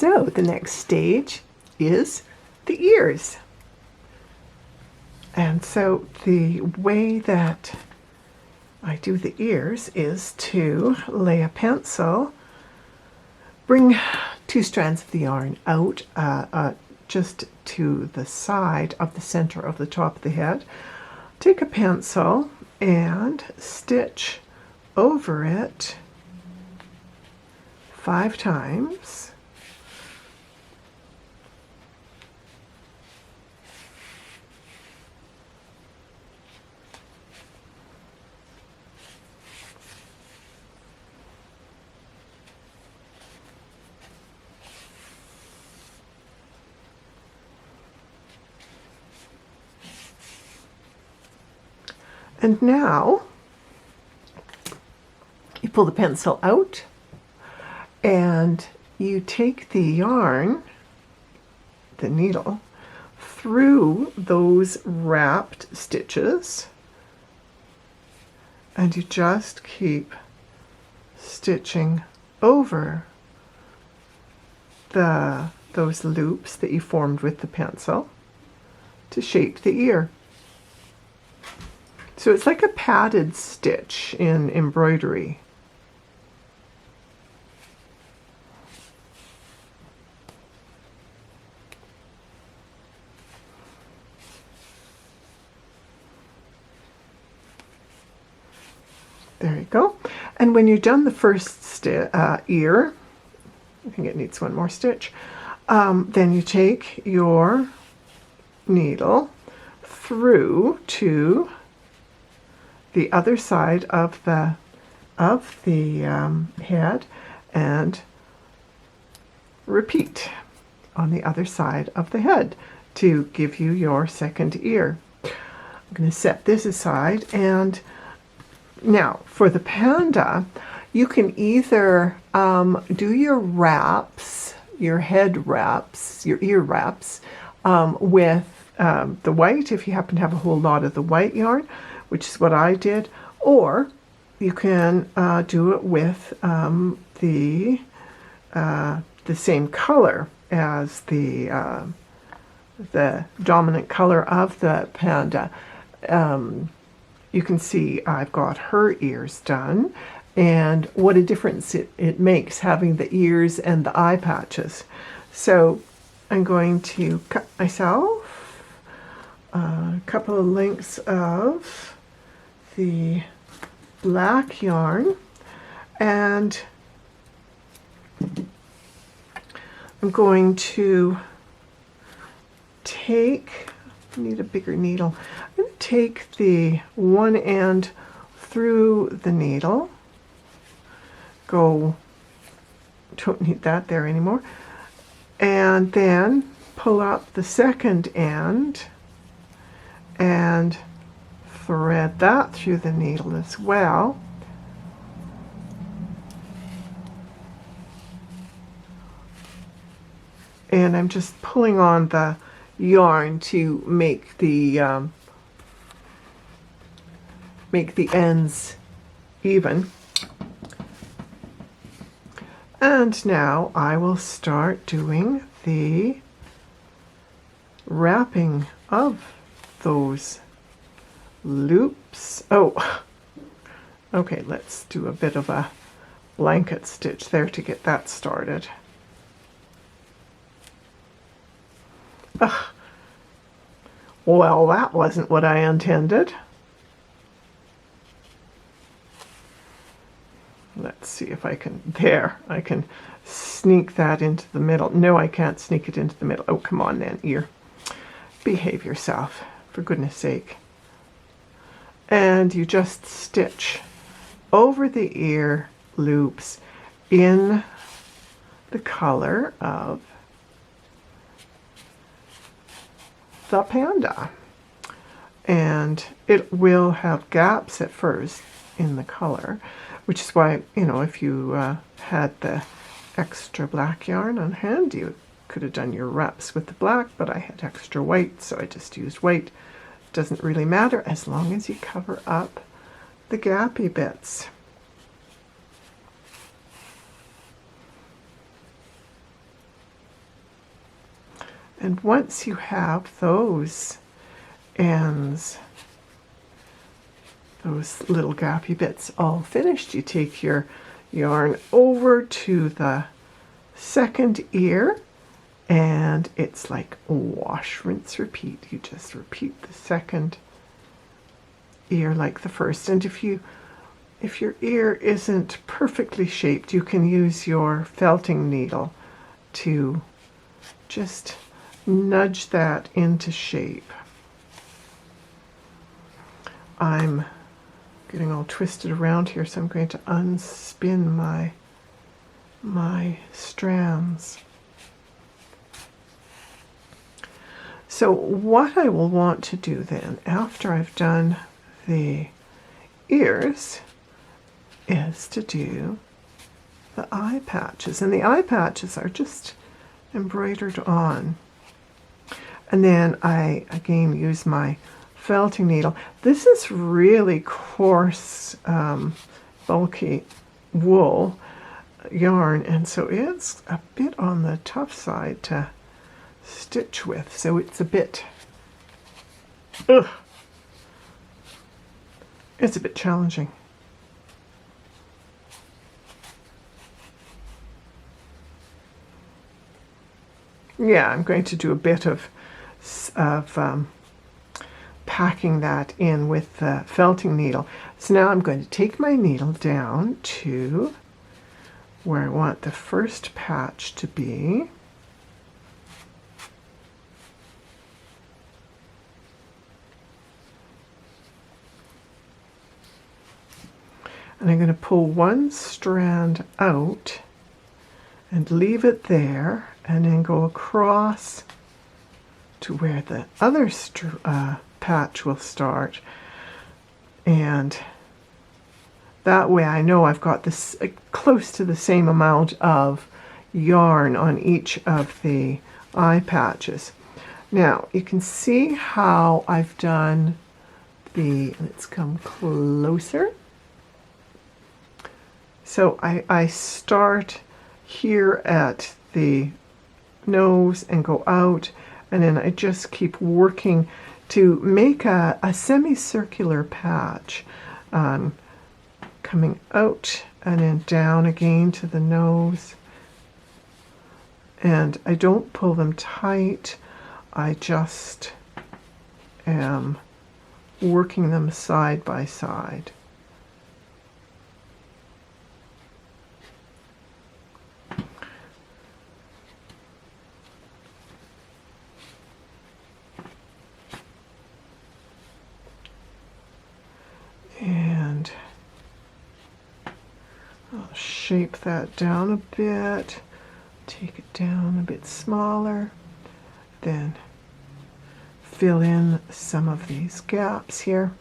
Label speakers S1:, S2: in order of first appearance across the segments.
S1: So the next stage is the ears. And so the way that I do the ears is to lay a pencil, bring 2 strands of the yarn out just to the side of the center of the top of the head, take a pencil and stitch over it 5 times. And now you pull the pencil out and you take the yarn, the needle, through those wrapped stitches, and you just keep stitching over those loops that you formed with the pencil to shape the ear. So it's like a padded stitch in embroidery. There you go. And when you've done the first ear, I think it needs one more stitch, then you take your needle through to the other side of the head and repeat on the other side of the head to give you your second ear. I'm going to set this aside, and now for the panda, you can either do your wraps, your head wraps, your ear wraps with the white, if you happen to have a whole lot of the white yarn, which is what I did, or you can do it with the same color as the dominant color of the panda. You can see I've got her ears done, and what a difference it makes having the ears and the eye patches. So I'm going to cut myself a couple of lengths of the black yarn, and I'm going to take, I need a bigger needle, I'm going to take the one end through the needle, don't need that there anymore, and then pull up the second end and thread that through the needle as well. And I'm just pulling on the yarn to make the ends even. And now I will start doing the wrapping of those loops. Oh, okay, let's do a bit of a blanket stitch there to get that started. Well, that wasn't what I intended. Let's see if I can, there, I can sneak that into the middle. No, I can't sneak it into the middle. Oh, come on then, ear. Behave yourself, for goodness sake. And you just stitch over the ear loops in the color of the panda. And it will have gaps at first in the color, which is why, you know, if you had the extra black yarn on hand, you could have done your wraps with the black, but I had extra white, so I just used white. Doesn't really matter as long as you cover up the gappy bits. And once you have those ends, those little gappy bits all finished, you take your yarn over to the second ear, and it's like wash, rinse, repeat. You just repeat the second ear like the first. And if your ear isn't perfectly shaped, you can use your felting needle to just nudge that into shape. I'm getting all twisted around here, so I'm going to unspin my strands. So what I will want to do then, after I've done the ears, is to do the eye patches. And the eye patches are just embroidered on. And then I again use my felting needle. This is really coarse, bulky wool yarn, and so it's a bit on the tough side to stitch with. So it's a bit, it's a bit challenging. Yeah, I'm going to do a bit of packing that in with the felting needle. So now I'm going to take my needle down to where I want the first patch to be. And I'm going to pull one strand out and leave it there, and then go across to where the other patch will start. And that way I know I've got this close to the same amount of yarn on each of the eye patches. Now you can see how I've done the, let's come closer. So I start here at the nose and go out, and then I just keep working to make a semicircular patch, coming out and then down again to the nose. And I don't pull them tight, I just am working them side by side. And I'll shape that down a bit, take it down a bit smaller, then fill in some of these gaps here.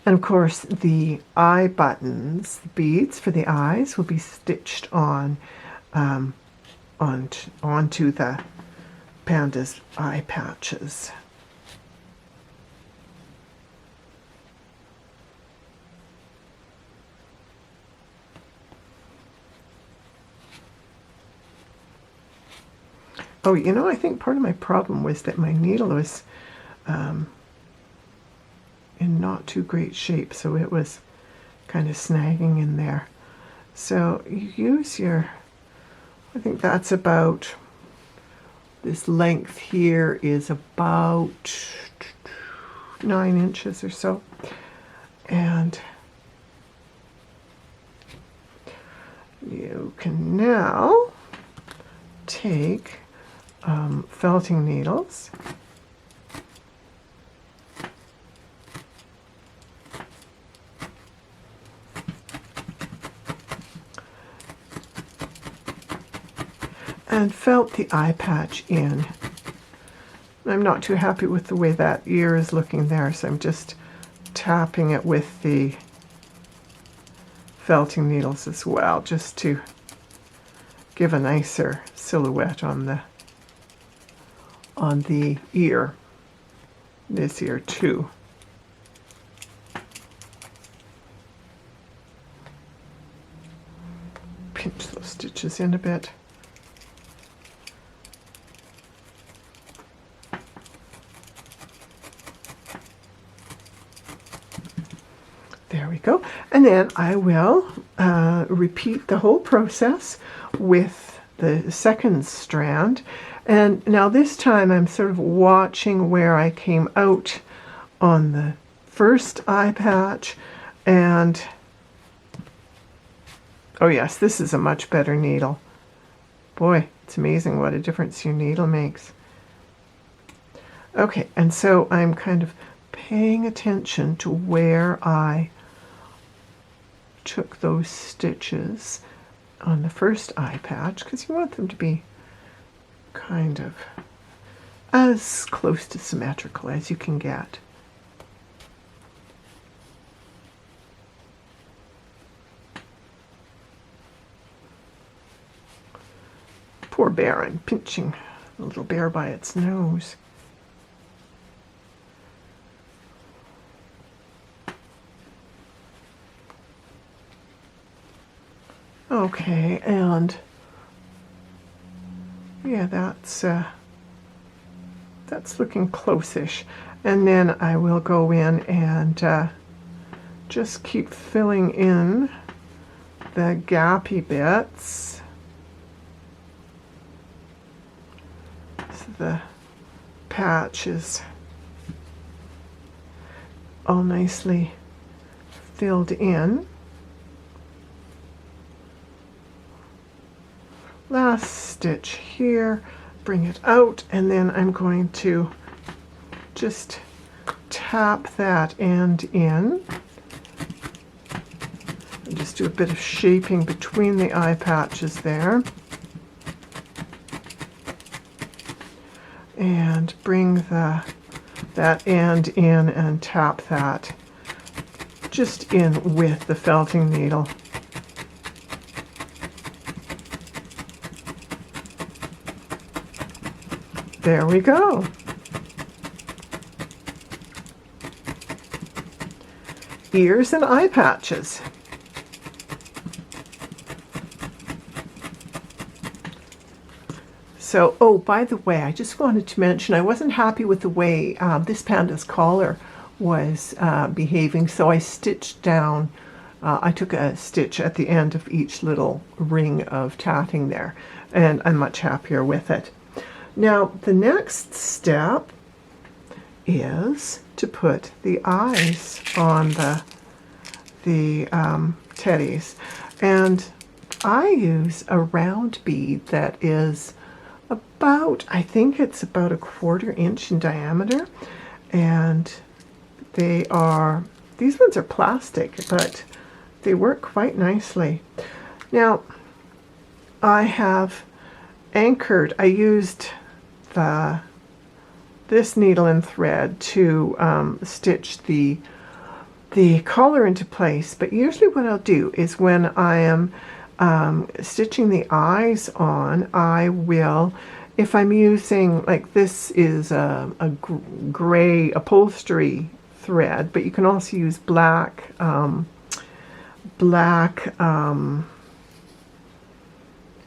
S1: And of course the eye buttons, the beads for the eyes, will be stitched on onto the panda's eye patches. Oh, you know, I think part of my problem was that my needle was in not too great shape, so it was kind of snagging in there. So you use your, I think that's about, this length here is about 9 inches or so. And you can now take felting needles and felt the eye patch in. I'm not too happy with the way that ear is looking there, so I'm just tapping it with the felting needles as well, just to give a nicer silhouette on the ear, this ear too. Pinch those stitches in a bit. There we go. And then I will repeat the whole process with the second strand. And now this time I'm sort of watching where I came out on the first eye patch. And oh yes, this is a much better needle. Boy, it's amazing what a difference your needle makes. Okay, and so I'm kind of paying attention to where I took those stitches on the first eye patch, because you want them to be kind of as close to symmetrical as you can get. Poor bear, I'm pinching the little bear by its nose. Okay, and yeah, that's looking close-ish. And then I will go in and just keep filling in the gappy bits. So the patch is all nicely filled in. Last stitch here, bring it out, and then I'm going to just tap that end in. And just do a bit of shaping between the eye patches there. And bring that end in and tap that just in with the felting needle. There we go. Ears and eye patches. So, oh, by the way, I just wanted to mention I wasn't happy with the way this panda's collar was behaving, so I stitched down, I took a stitch at the end of each little ring of tatting there, and I'm much happier with it. Now, the next step is to put the eyes on the teddies. And I use a round bead that is about, I think it's about 1/4 inch in diameter. And these ones are plastic, but they work quite nicely. Now, I have anchored, I used this needle and thread to stitch the collar into place, but usually what I'll do is when I am stitching the eyes on, I will, if I'm using, like this is a gray upholstery thread, but you can also use black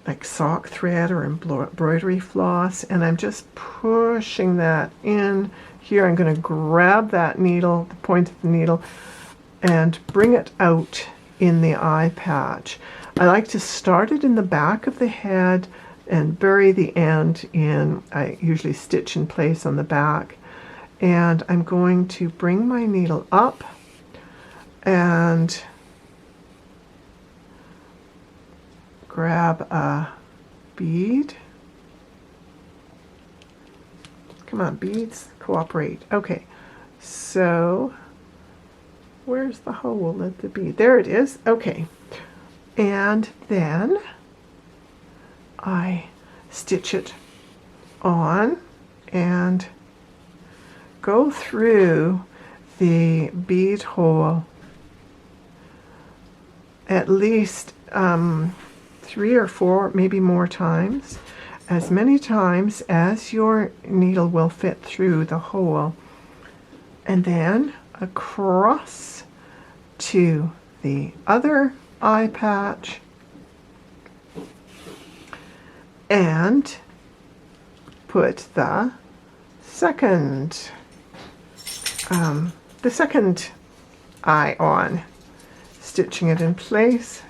S1: like sock thread or embroidery floss, and I'm just pushing that in here. I'm going to grab that needle, the point of the needle, and bring it out in the eye patch. I like to start it in the back of the head and bury the end in, I usually stitch in place on the back, and I'm going to bring my needle up and grab a bead. Come on, beads, cooperate. Okay, so where's the hole at the bead? There it is. Okay, and then I stitch it on and go through the bead hole at least 3 or 4, maybe more times, as many times as your needle will fit through the hole, and then across to the other eye patch and put the second eye on. stitching it in place.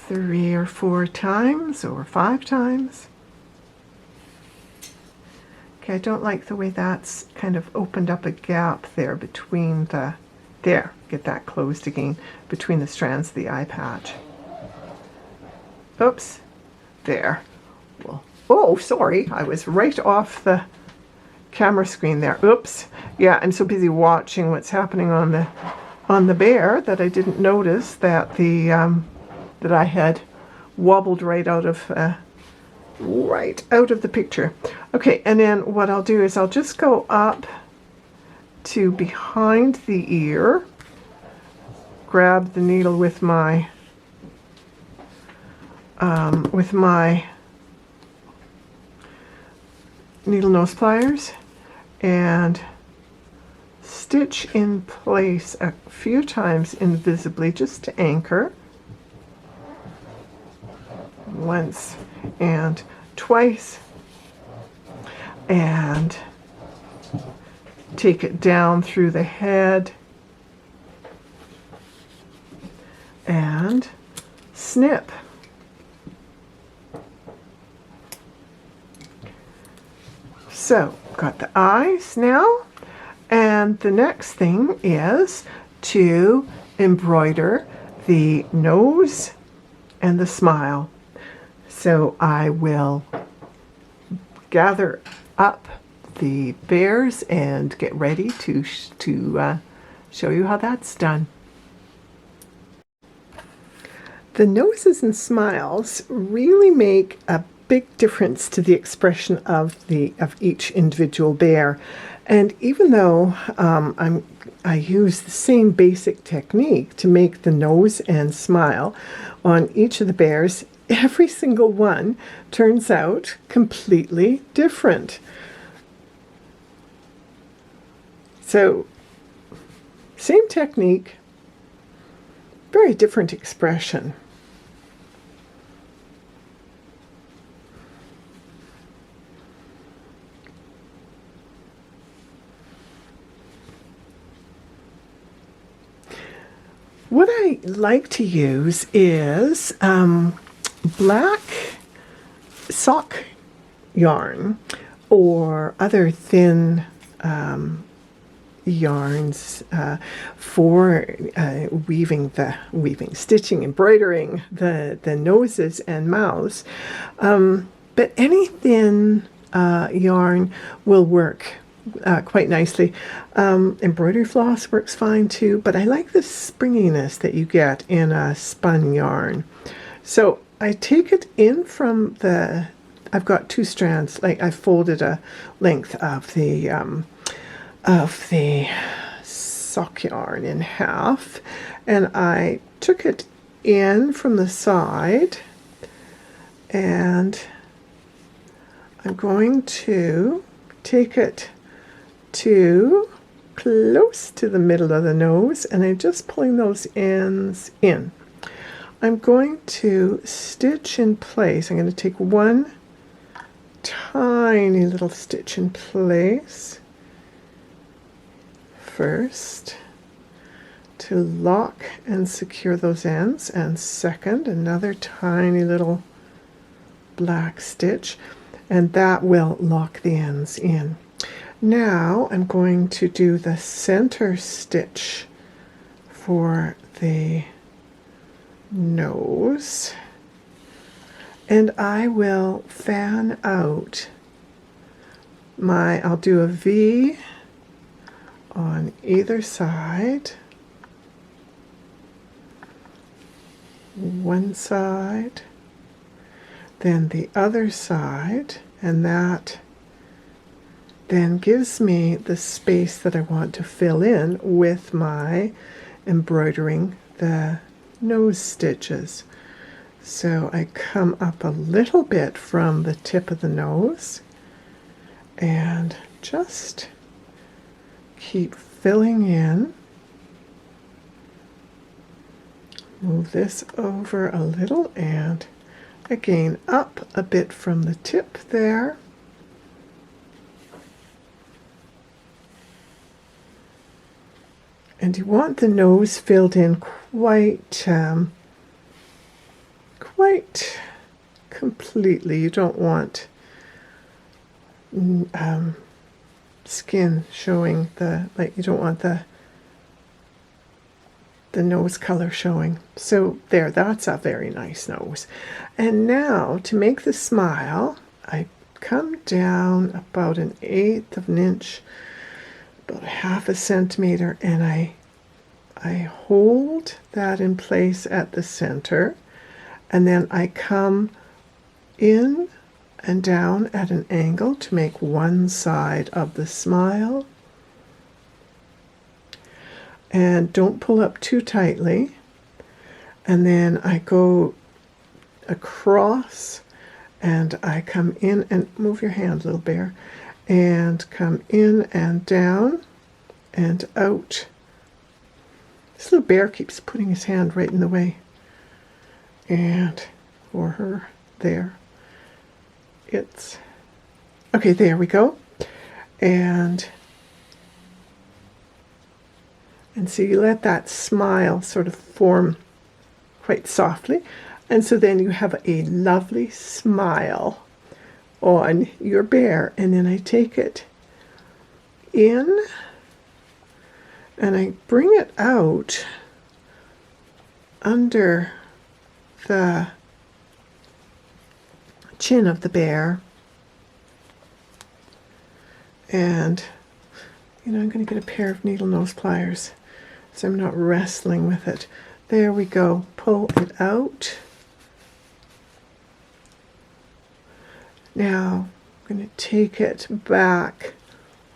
S1: Three or four times or 5 times. Okay, I don't like the way that's kind of opened up a gap there between the, there, get that closed again, between the strands of the eye patch. Oops, there. Well, oh, sorry, I was right off the camera screen there. Oops. Yeah, I'm so busy watching what's happening on the bear that I didn't notice that the that I had wobbled right out of the picture. Okay, and then what I'll do is I'll just go up to behind the ear, grab the needle with my needle nose pliers and stitch in place a few times invisibly just to anchor. Once and twice, and take it down through the head and snip. So, got the eyes now, and the next thing is to embroider the nose and the smile. So I will gather up the bears and get ready to show you how that's done. The noses and smiles really make a big difference to the expression of each individual bear. And even though I use the same basic technique to make the nose and smile on each of the bears, every single one turns out completely different. So, same technique, very different expression. What I like to use is black sock yarn or other thin yarns for stitching, embroidering the noses and mouths. But any thin yarn will work quite nicely. Embroidery floss works fine too, but I like the springiness that you get in a spun yarn. So I take it in from the, I've got 2 strands, like I folded a length of the sock yarn in half, and I took it in from the side, and I'm going to take it to close to the middle of the nose, and I'm just pulling those ends in. I'm going to stitch in place. I'm going to take one tiny little stitch in place first to lock and secure those ends, and second another tiny little black stitch, and that will lock the ends in. Now I'm going to do the center stitch for the nose, and I will fan out I'll do a V on either side, one side, then the other side, and that then gives me the space that I want to fill in with my embroidering the nose stitches. So I come up a little bit from the tip of the nose and just keep filling in. Move this over a little, and again up a bit from the tip there, And you want the nose filled in quite completely. You don't want skin showing you don't want the nose color showing. So there, that's a very nice nose. And now to make the smile, I come down about 1/8 of an inch, about 1/2 centimeter, and I hold that in place at the center, and then I come in and down at an angle to make one side of the smile. And don't pull up too tightly. And then I go across and I come in and move your hand, little bear, and come in and down and out. This little bear keeps putting his hand right in the way. And for her, there. It's okay, there we go. And so you let that smile sort of form quite softly. And so then you have a lovely smile on your bear. And then I take it in and I bring it out under the chin of the bear. And I'm going to get a pair of needle nose pliers so I'm not wrestling with it. There we go. Pull it out. Now I'm going to take it back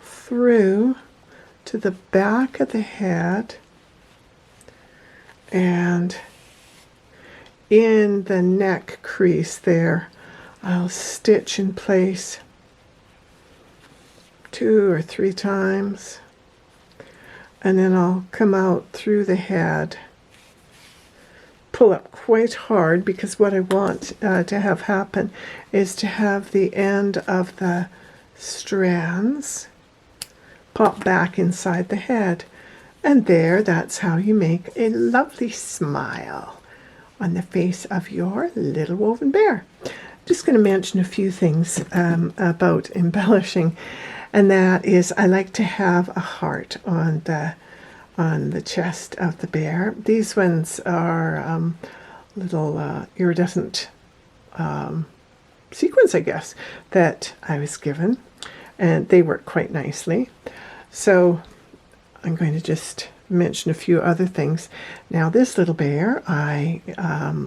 S1: through to the back of the head, and in the neck crease there I'll stitch in place 2 or 3 times, and then I'll come out through the head, pull up quite hard, because what I want to have happen is to have the end of the strands pop back inside the head. And there, that's how you make a lovely smile on the face of your little woven bear. Just going to mention a few things about embellishing, and that is I like to have a heart on the chest of the bear. These ones are little iridescent sequins, I guess, that I was given, and they work quite nicely. So I'm going to just mention a few other things. Now this little bear, I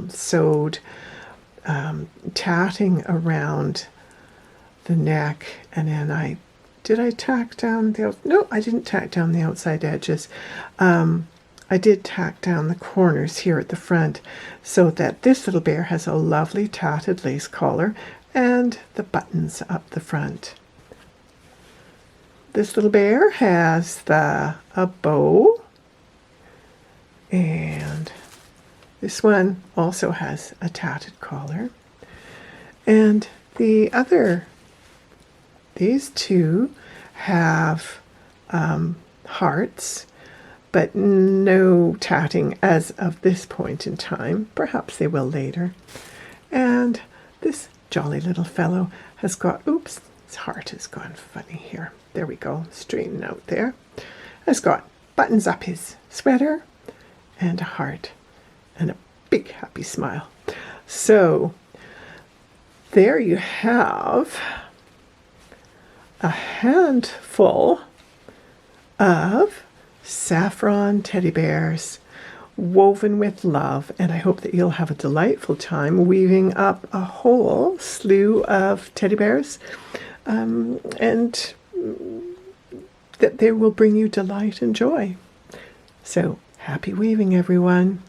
S1: sewed tatting around the neck, and then did I tack down no, I didn't tack down the outside edges. I did tack down the corners here at the front so that this little bear has a lovely tatted lace collar and the buttons up the front. This little bear has a bow, and this one also has a tatted collar. And these two have hearts, but no tatting as of this point in time. Perhaps they will later. And this jolly little fellow has got, oops, his heart has gone funny here. There we go, straighten out there. Has got buttons up his sweater and a heart and a big happy smile. So there you have a handful of saffron teddy bears woven with love, and I hope that you'll have a delightful time weaving up a whole slew of teddy bears, and that they will bring you delight and joy. So happy weaving, everyone.